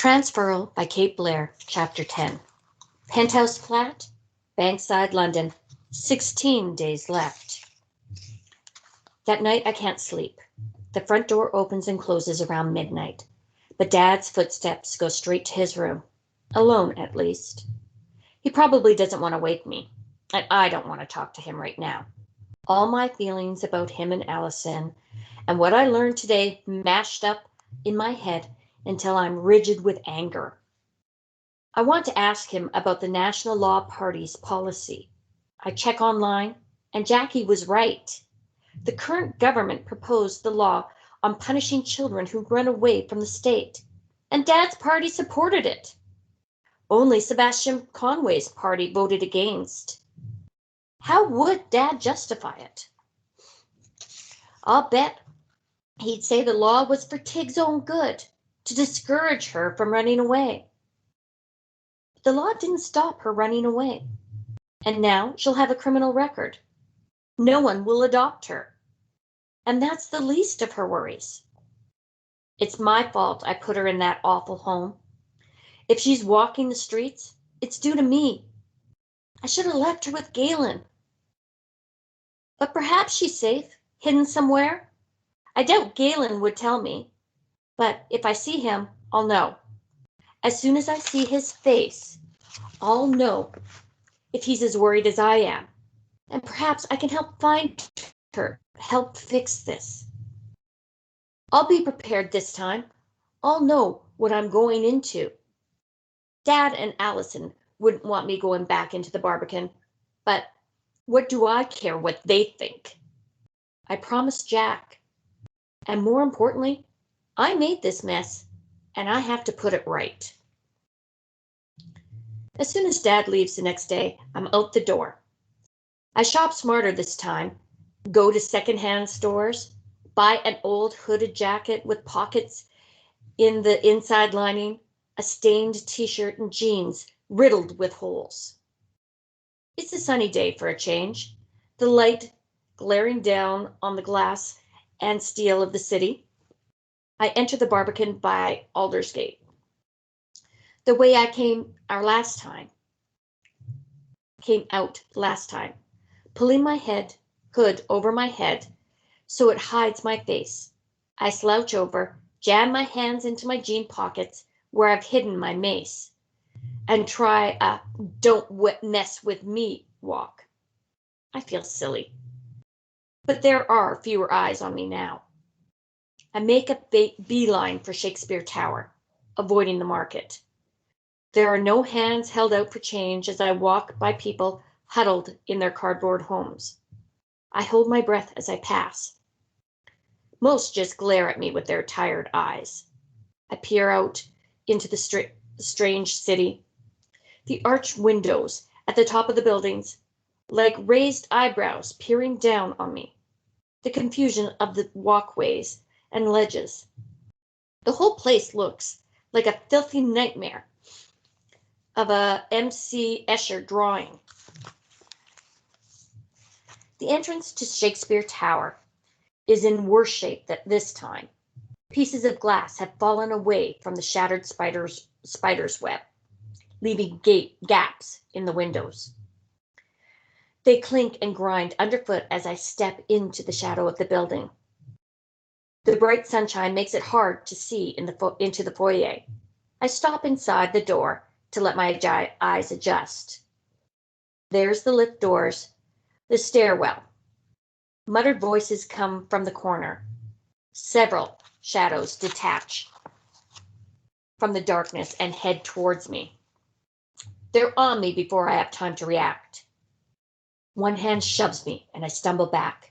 Tranferral by Kate Blair, Chapter 10. Penthouse flat, Bankside, London, 16 days left. That night I can't sleep. The front door opens and closes around midnight, but Dad's footsteps go straight to his room, alone at least. He probably doesn't want to wake me, and I don't want to talk to him right now. All my feelings about him and Allison and what I learned today mashed up in my head until I'm rigid with anger. I want to ask him about the National Law Party's policy. I check online, and Jackie was right. The current government proposed the law on punishing children who run away from the state, and Dad's party supported it. Only Sebastian Conway's party voted against. How would Dad justify it? I'll bet he'd say the law was for Tig's own good, to discourage her from running away. But the law didn't stop her running away, and now she'll have a criminal record. No one will adopt her, and that's the least of her worries. It's my fault I put her in that awful home. If she's walking the streets, it's due to me. I should have left her with Galen. But perhaps she's safe, hidden somewhere. I doubt Galen would tell me, but if I see him, I'll know. As soon as I see his face, I'll know if he's as worried as I am, and perhaps I can help find her, help fix this. I'll be prepared this time. I'll know what I'm going into. Dad and Allison wouldn't want me going back into the Barbican, but what do I care what they think? I promised Jack, and more importantly, I made this mess, and I have to put it right. As soon as Dad leaves the next day, I'm out the door. I shop smarter this time, go to secondhand stores, buy an old hooded jacket with pockets in the inside lining, a stained t-shirt and jeans riddled with holes. It's a sunny day for a change, the light glaring down on the glass and steel of the city. I enter the Barbican by Aldersgate, the way I came out last time, pulling my hood over my head so it hides my face. I slouch over, jam my hands into my jean pockets where I've hidden my mace, and try a don't mess with me walk. I feel silly, but there are fewer eyes on me now. I make a beeline for Shakespeare Tower, avoiding the market. There are no hands held out for change as I walk by people huddled in their cardboard homes. I hold my breath as I pass. Most just glare at me with their tired eyes. I peer out into the strange city. The arched windows at the top of the buildings, like raised eyebrows peering down on me. The confusion of the walkways and ledges. The whole place looks like a filthy nightmare of a M.C. Escher drawing. The entrance to Shakespeare Tower is in worse shape than this time. Pieces of glass have fallen away from the shattered spider's web, leaving gaps in the windows. They clink and grind underfoot as I step into the shadow of the building. The bright sunshine makes it hard to see into the foyer. I stop inside the door to let my eyes adjust. There's the lift doors, the stairwell. Muttered voices come from the corner. Several shadows detach from the darkness and head towards me. They're on me before I have time to react. One hand shoves me and I stumble back.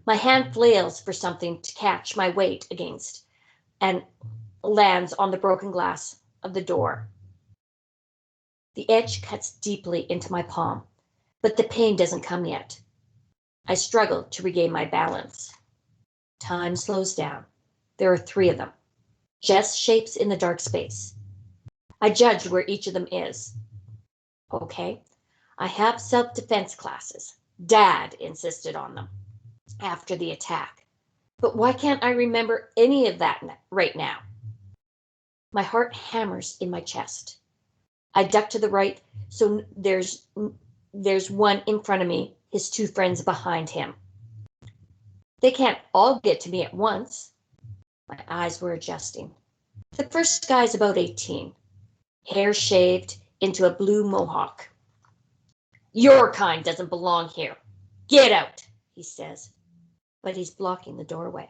My hand flails for something to catch my weight against and lands on the broken glass of the door. The edge cuts deeply into my palm, but the pain doesn't come yet. I struggle to regain my balance. Time slows down. There are 3 of them, just shapes in the dark space. I judge where each of them is. Okay, I have self-defense classes. Dad insisted on them after the attack. But why can't I remember any of that right now? My heart hammers in my chest. I duck to the right, so there's one in front of me, his two friends behind him. They can't all get to me at once. My eyes were adjusting. The first guy's about 18, hair shaved into a blue mohawk. Your kind doesn't belong here. Get out, he says, but he's blocking the doorway.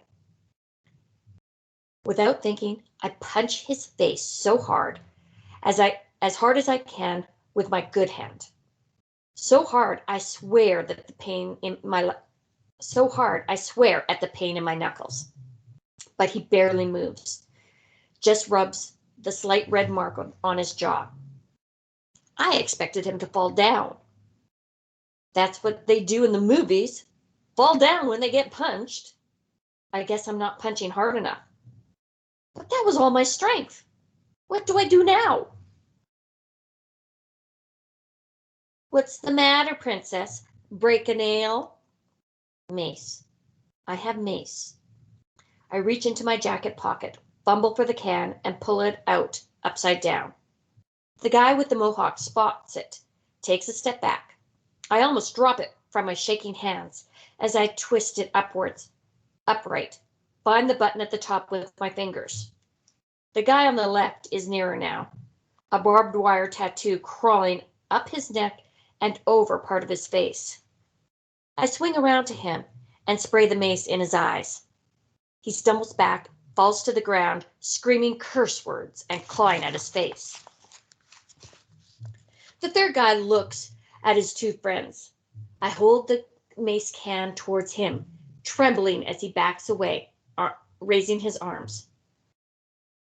Without thinking, I punch his face so hard as hard as I can with my good hand. So hard I swear at the pain in my knuckles. But he barely moves, just rubs the slight red mark on his jaw. I expected him to fall down. That's what they do in the movies, fall down when they get punched. I guess I'm not punching hard enough. But that was all my strength. What do I do now? What's the matter, princess? Break a nail? Mace. I have mace. I reach into my jacket pocket, fumble for the can, and pull it out upside down. The guy with the mohawk spots it, takes a step back. I almost drop it from my shaking hands as I twist it upright, find the button at the top with my fingers. The guy on the left is nearer now, a barbed wire tattoo crawling up his neck and over part of his face. I swing around to him and spray the mace in his eyes. He stumbles back, falls to the ground, screaming curse words and clawing at his face. The third guy looks at his two friends. I hold the mace can towards him, trembling as he backs away, raising his arms.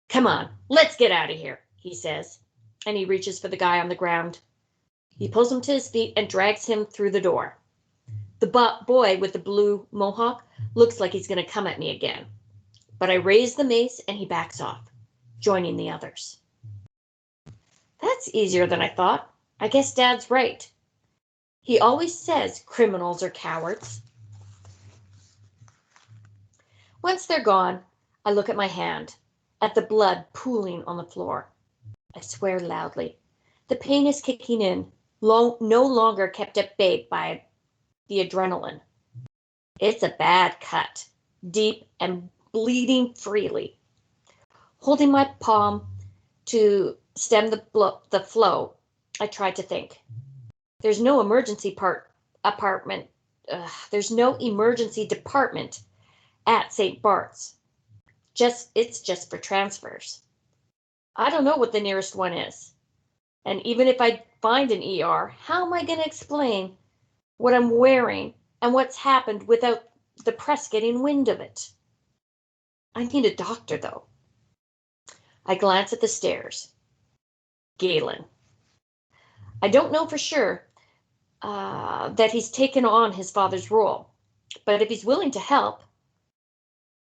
Come on, let's get out of here, he says, and he reaches for the guy on the ground. He pulls him to his feet and drags him through the door. The boy with the blue mohawk looks like he's going to come at me again. But I raise the mace and he backs off, joining the others. That's easier than I thought. I guess Dad's right. He always says criminals are cowards. Once they're gone, I look at my hand, at the blood pooling on the floor. I swear loudly. The pain is kicking in, no longer kept at bay by the adrenaline. It's a bad cut, deep and bleeding freely. Holding my palm to stem the flow, I try to think. There's no emergency department at St. Bart's. It's just for transfers. I don't know what the nearest one is. And even if I find an ER, how am I going to explain what I'm wearing and what's happened without the press getting wind of it? I need a doctor, though. I glance at the stairs. Galen. I don't know for sure that he's taken on his father's role, but if he's willing to help,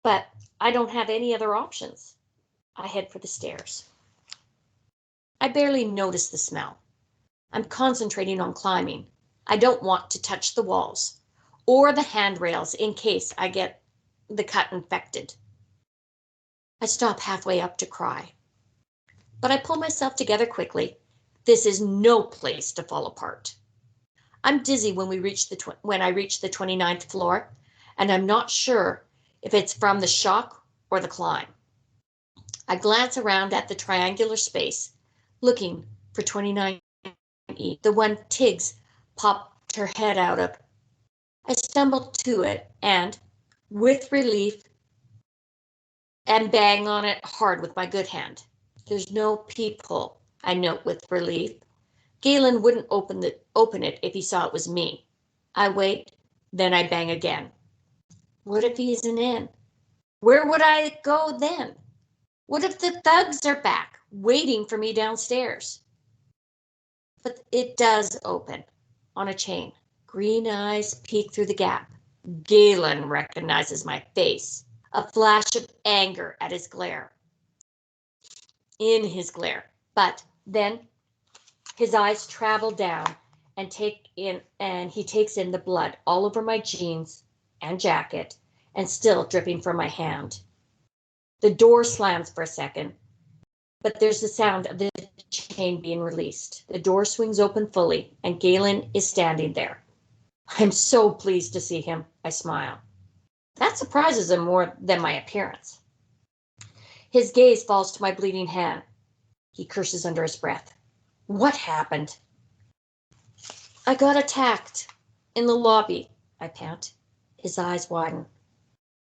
but I don't have any other options. I head for the stairs. I barely notice the smell. I'm concentrating on climbing. I don't want to touch the walls or the handrails in case I get the cut infected. I stop halfway up to cry, but I pull myself together quickly. This is no place to fall apart. I'm dizzy when I reach the 29th floor, and I'm not sure if it's from the shock or the climb. I glance around at the triangular space, looking for 29E, the one Tiggs popped her head out of. I stumble to it and, with relief, and bang on it hard with my good hand. There's no peephole, I note with relief. Galen wouldn't open it if he saw it was me. I wait, then I bang again. What if he isn't in? Where would I go then? What if the thugs are back, waiting for me downstairs? But it does open, on a chain. Green eyes peek through the gap. Galen recognizes my face, a flash of anger at his glare. In his glare, but then his eyes travel down and he takes in the blood all over my jeans and jacket and still dripping from my hand. The door slams for a second, But there's the sound of the chain being released. The door swings open fully, and Galen is standing there. I'm so pleased to see him, I smile. That surprises him more than my appearance. His gaze falls to my bleeding hand. He curses under his breath. What happened? I got attacked. In the lobby, I pant. His eyes widen.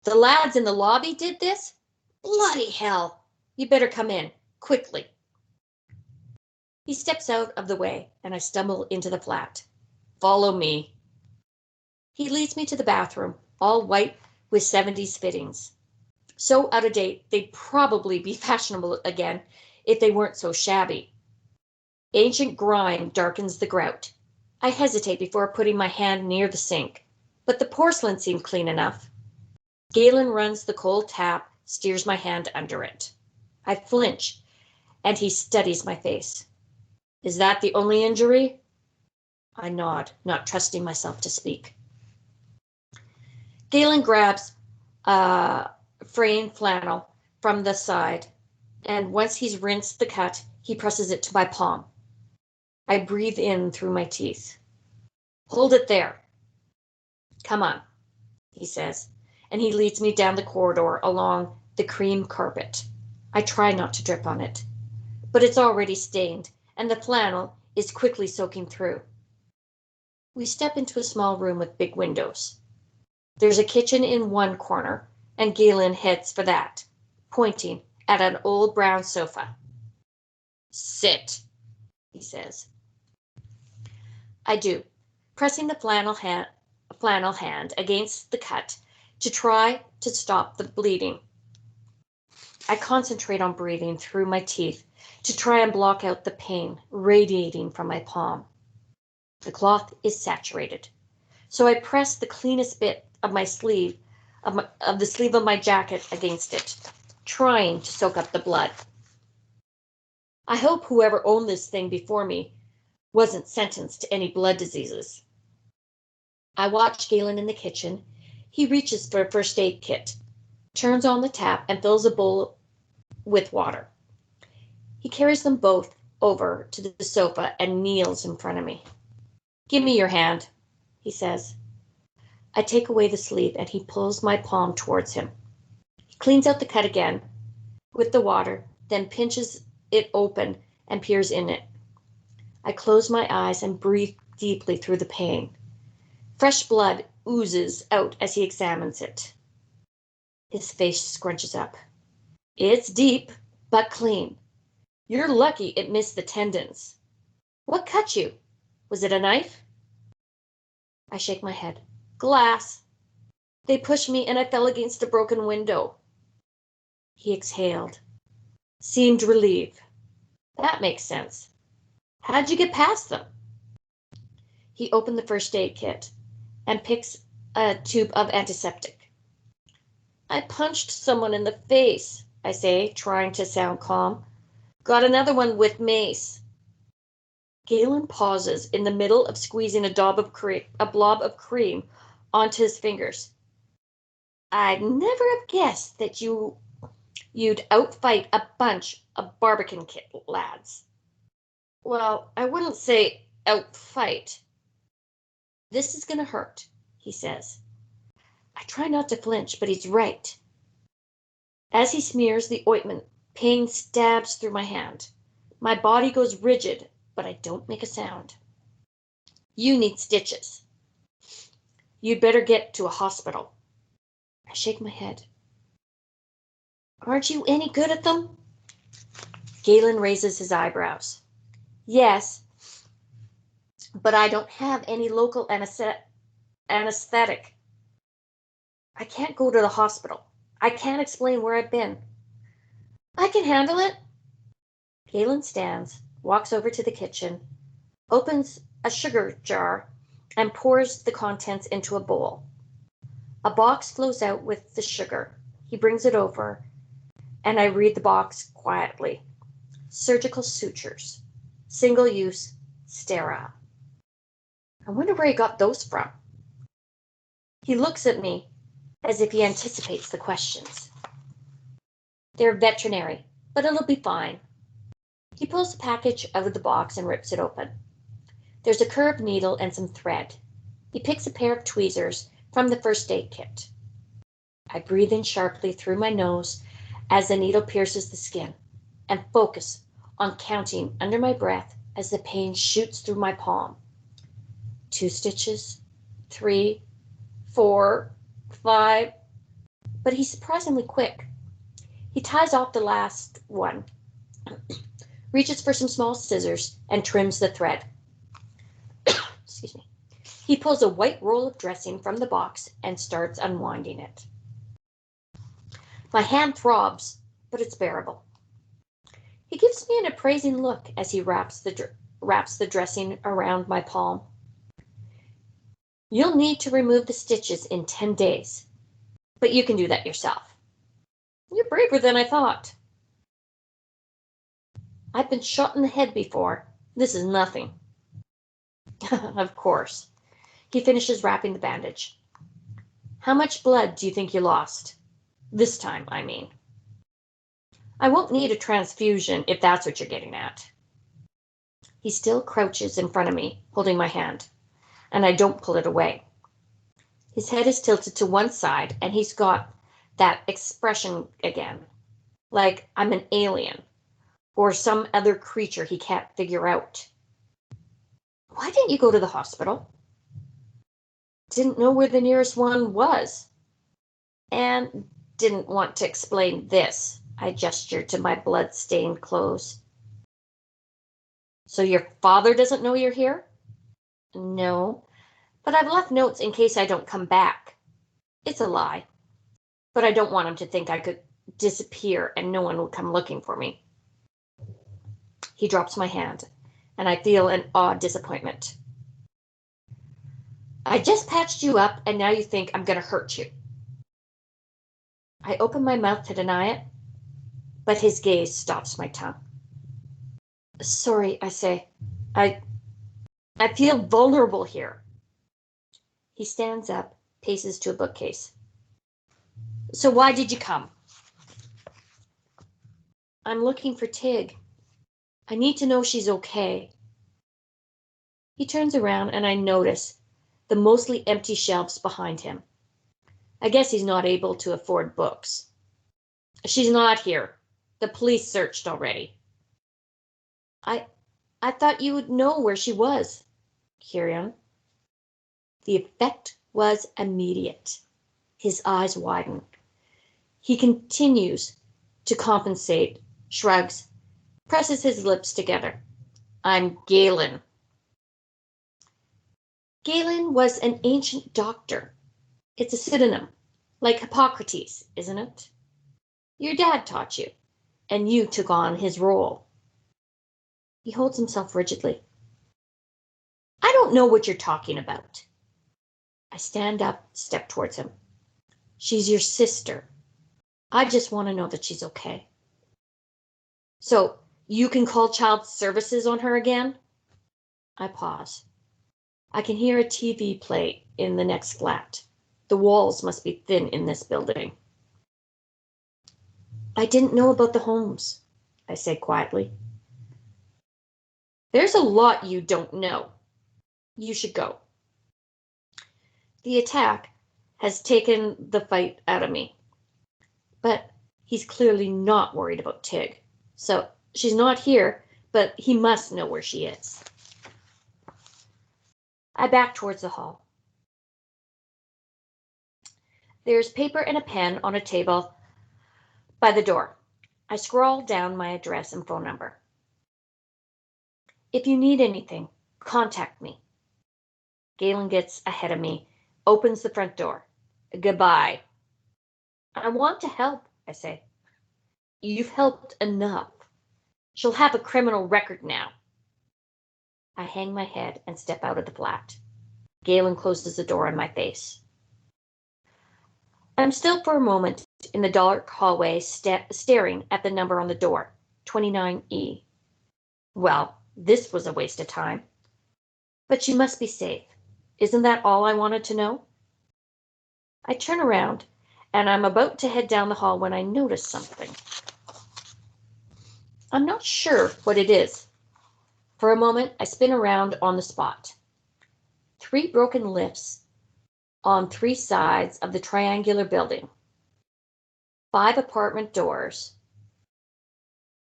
The lads in the lobby did this? Bloody hell! You better come in, quickly. He steps out of the way, and I stumble into the flat. Follow me. He leads me to the bathroom, all white with 70s fittings. So out of date, they'd probably be fashionable again if they weren't so shabby. Ancient grime darkens the grout. I hesitate before putting my hand near the sink, but the porcelain seemed clean enough. Galen runs the cold tap, steers my hand under it. I flinch, and he studies my face. Is that the only injury? I nod, not trusting myself to speak. Galen grabs fraying flannel from the side, and once he's rinsed the cut, he presses it to my palm. I breathe in through my teeth. Hold it there. Come on, he says, and he leads me down the corridor along the cream carpet. I try not to drip on it, but it's already stained, and the flannel is quickly soaking through. We step into a small room with big windows. There's a kitchen in one corner, and Galen heads for that, pointing at an old brown sofa. Sit, he says. I do, pressing the flannel hand against the cut to try to stop the bleeding. I concentrate on breathing through my teeth to try and block out the pain radiating from my palm. The cloth is saturated, so I press the cleanest bit of my sleeve, of the sleeve of my jacket against it, trying to soak up the blood. I hope whoever owned this thing before me wasn't sentenced to any blood diseases. I watch Galen in the kitchen. He reaches for a first aid kit, turns on the tap, and fills a bowl with water. He carries them both over to the sofa and kneels in front of me. Give me your hand, he says. I take away the sleeve, and he pulls my palm towards him. He cleans out the cut again with the water, then pinches it open and peers in it. I close my eyes and breathe deeply through the pain. Fresh blood oozes out as he examines it. His face scrunches up. It's deep, but clean. You're lucky it missed the tendons. What cut you? Was it a knife? I shake my head. Glass. They pushed me and I fell against a broken window. He exhaled. Seemed relieved. That makes sense. How'd you get past them? He opened the first aid kit and picks a tube of antiseptic. I punched someone in the face, I say, trying to sound calm. Got another one with mace. Galen pauses in the middle of squeezing a blob of cream onto his fingers. I'd never have guessed that you'd outfight a bunch of Barbican kit lads. Well, I wouldn't say outfight. This is gonna hurt, he says. I try not to flinch, but he's right. As he smears the ointment, pain stabs through my hand. My body goes rigid, but I don't make a sound. You need stitches. You'd better get to a hospital. I shake my head. Aren't you any good at them? Galen raises his eyebrows. Yes, but I don't have any local anesthetic. I can't go to the hospital. I can't explain where I've been. I can handle it. Galen stands, walks over to the kitchen, opens a sugar jar, and pours the contents into a bowl. A box flows out with the sugar. He brings it over, and I read the box quietly. Surgical sutures. Single use, sterile. I wonder where he got those from. He looks at me as if he anticipates the questions. They're veterinary, but it'll be fine. He pulls the package out of the box and rips it open. There's a curved needle and some thread. He picks a pair of tweezers from the first aid kit. I breathe in sharply through my nose as the needle pierces the skin and focus on counting under my breath as the pain shoots through my palm. 2 stitches, 3, 4, 5, but he's surprisingly quick. He ties off the last one, reaches for some small scissors, and trims the thread. Excuse me. He pulls a white roll of dressing from the box and starts unwinding it. My hand throbs, but it's bearable. He gives me an appraising look as he wraps the dressing around my palm. You'll need to remove the stitches in 10 days, but you can do that yourself. You're braver than I thought. I've been shot in the head before. This is nothing. Of course. He finishes wrapping the bandage. How much blood do you think you lost? This time, I mean. I won't need a transfusion if that's what you're getting at. He still crouches in front of me, holding my hand, and I don't pull it away. His head is tilted to one side, and he's got that expression again, like I'm an alien or some other creature he can't figure out. Why didn't you go to the hospital? Didn't know where the nearest one was, and didn't want to explain this. I gestured to my blood-stained clothes. So your father doesn't know you're here? No, but I've left notes in case I don't come back. It's a lie, but I don't want him to think I could disappear and no one will come looking for me. He drops my hand, and I feel an odd disappointment. I just patched you up, and now you think I'm going to hurt you. I open my mouth to deny it, but his gaze stops my tongue. Sorry, I say. I feel vulnerable here. He stands up, paces to a bookcase. So why did you come? I'm looking for Tig. I need to know she's okay. He turns around and I notice the mostly empty shelves behind him. I guess he's not able to afford books. She's not here. The police searched already. I thought you would know where she was, Kieran. The effect was immediate. His eyes widen. He continues to compensate, shrugs, presses his lips together. I'm Galen. Galen was an ancient doctor. It's a pseudonym, like Hippocrates, isn't it? Your dad taught you, and you took on his role. He holds himself rigidly. I don't know what you're talking about. I stand up, step towards him. She's your sister. I just want to know that she's okay. So, you can call child services on her again? I pause. I can hear a TV play in the next flat. The walls must be thin in this building. I didn't know about the homes, I say quietly. There's a lot you don't know. You should go. The attack has taken the fight out of me. But he's clearly not worried about Tig. So she's not here, but he must know where she is. I back towards the hall. There's paper and a pen on a table by the door. I scrawl down my address and phone number. If you need anything, contact me. Galen gets ahead of me, opens the front door. Goodbye. I want to help, I say. You've helped enough. She'll have a criminal record now. I hang my head and step out of the flat. Galen closes the door in my face. I'm still for a moment in the dark hallway, staring at the number on the door, 29E. Well, this was a waste of time. But she must be safe. Isn't that all I wanted to know? I turn around, and I'm about to head down the hall when I notice something. I'm not sure what it is. For a moment, I spin around on the spot. 3 broken lifts on 3 sides of the triangular building. 5 apartment doors.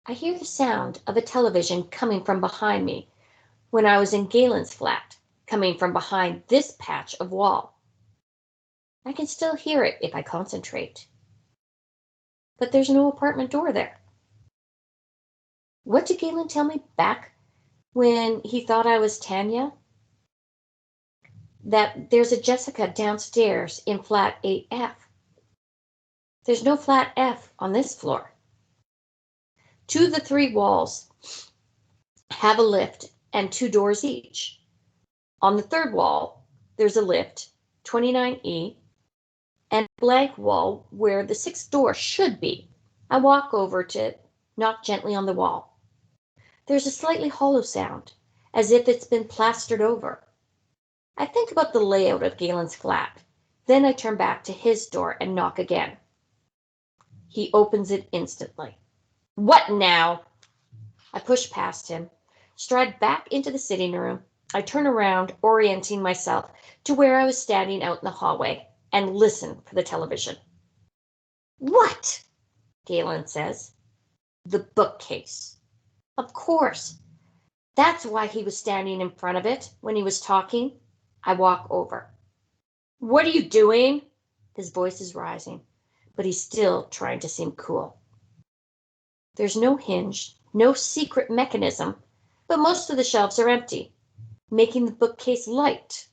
I hear the sound of a television coming from behind me when I was in Galen's flat, coming from behind this patch of wall. I can still hear it if I concentrate. But there's no apartment door there. What did Galen tell me back when he thought I was Tanya? That there's a Jessica downstairs in flat 8F. There's no flat F on this floor. 2 of the 3 walls have a lift and 2 doors each. On the 3rd wall, there's a lift, 29E, and a blank wall where the 6th door should be. I walk over to knock gently on the wall. There's a slightly hollow sound, as if it's been plastered over. I think about the layout of Galen's flat. Then I turn back to his door and knock again. He opens it instantly. What now? I push past him, stride back into the sitting room. I turn around, orienting myself to where I was standing out in the hallway, and listen for the television. What? Galen says. The bookcase. Of course. That's why he was standing in front of it when he was talking. I walk over. What are you doing? His voice is rising, but he's still trying to seem cool. There's no hinge, no secret mechanism, but most of the shelves are empty, making the bookcase light.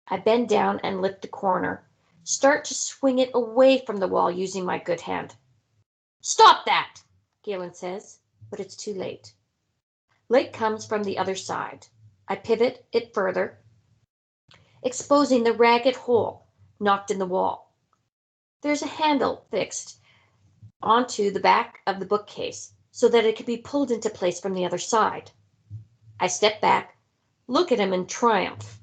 I bend down and lift the corner, start to swing it away from the wall using my good hand. Stop that, Galen says, but it's too late. Light comes from the other side. I pivot it further, exposing the ragged hole knocked in the wall. There's a handle fixed onto the back of the bookcase so that it can be pulled into place from the other side. I step back, look at him in triumph.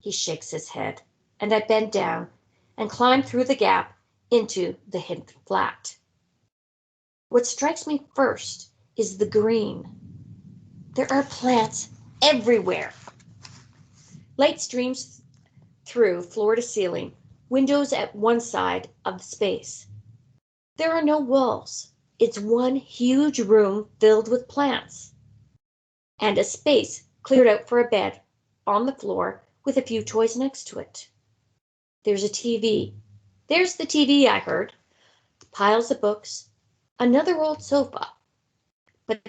He shakes his head, and I bend down and climb through the gap into the hidden flat. What strikes me first is the green. There are plants everywhere. Light streams through floor to ceiling, windows at one side of the space. There are no walls. It's one huge room filled with plants, and a space cleared out for a bed on the floor with a few toys next to it. There's a TV. There's the TV I heard. Piles of books. Another old sofa. But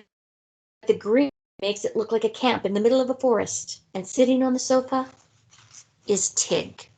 the green makes it look like a camp in the middle of a forest. And sitting on the sofa is Tig.